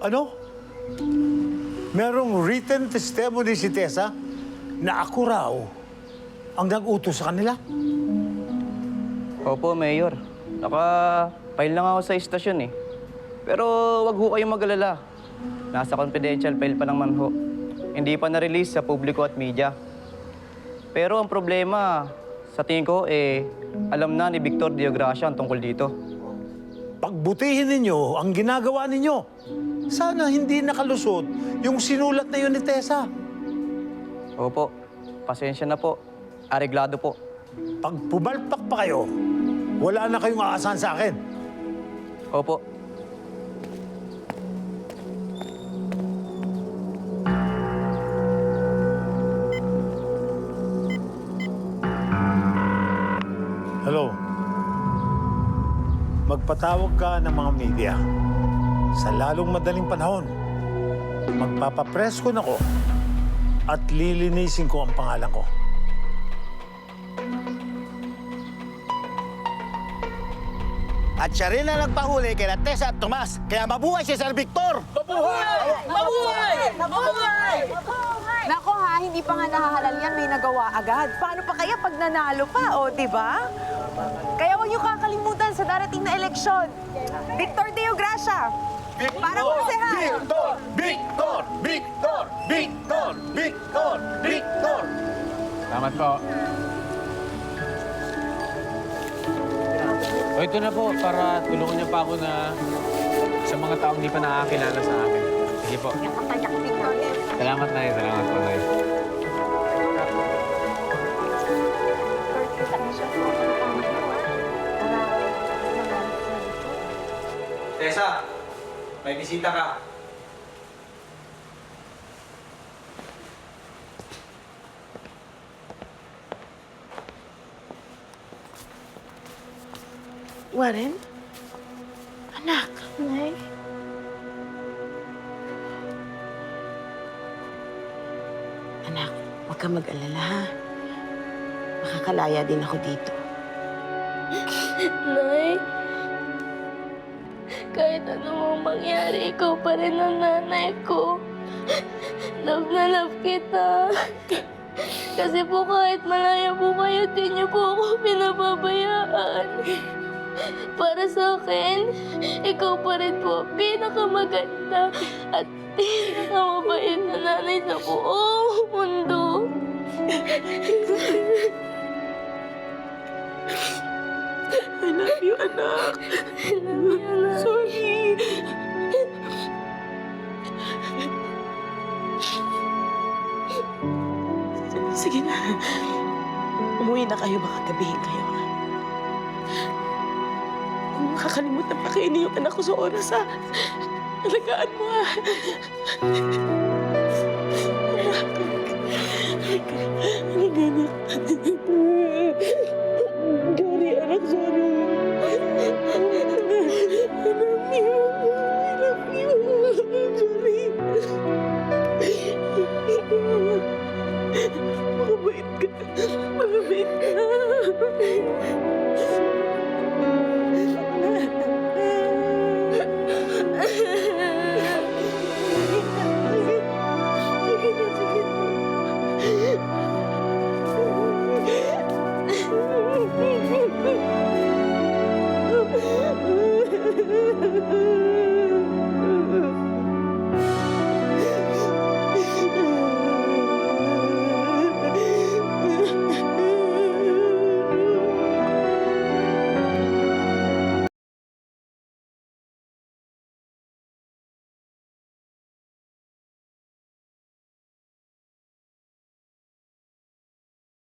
Ano? Merong written testimony si Tessa na ako raw ang nag-utos sa kanila? Opo, Mayor. Naka-file lang ako sa istasyon eh. Pero wag ho kayong mag-alala. Nasa confidential file pa naman ho. Hindi pa na-release sa publiko at media. Pero ang problema, sa tingin ko alam na ni Victor Diogracia ang tungkol dito. Pagbutihin ninyo ang ginagawa ninyo. Sana hindi nakalusot yung sinulat na yun ni Tessa. Opo, pasensya na po. Areglado po. Pag pumalpak pa kayo, wala na kayong aasahan sa akin. Opo. Hello. Magpatawag ka ng mga media. Sa lalong madaling panahon, magpapapress ko na ko at lilinisin ko ang pangalan ko. At siya rin ang nagpahuli kay Tessa at Tomas. Kaya mabuhay si Sir Victor! Mabuhay! Mabuhay! Mabuhay! Nako ha, hindi pa nga nahahalal yan, may nagawa agad. Paano pa kaya pag nanalo pa, o, di ba? Kaya huwag niyo kakalimutan sa darating na eleksyon. Victor Diogracia, para konsehal. Victor! Victor! Victor! Victor! Victor! Victor! Salamat po. O ito na po, para tulungan niyo pa ako na sa mga taong di pa nakakilala sa akin. Sige po. Salamat, Nay. Salamat po, Nay. Tessa, may bisita ka. Warren? Anak. Nay? Anak, huwag ka mag-alala, ha? Makakalaya din ako dito. Nay, kahit ano mang mangyari, ikaw pa rin ang nanay ko. Love na love kita. Kasi po kahit malaya po kayo, di niyo po ako pinababayaan. Para sa akin, ikaw pa rin po pinakamaganda at pinakamabait na nanay sa buong mundo. I love you, anak. I love you, anak. Sorry. Sige na. Umuwi na kayo, baka gabihin kayo. Kung makakalimutan pa kayo yung anak ko sa oras, ha? Alagaan mo, ha?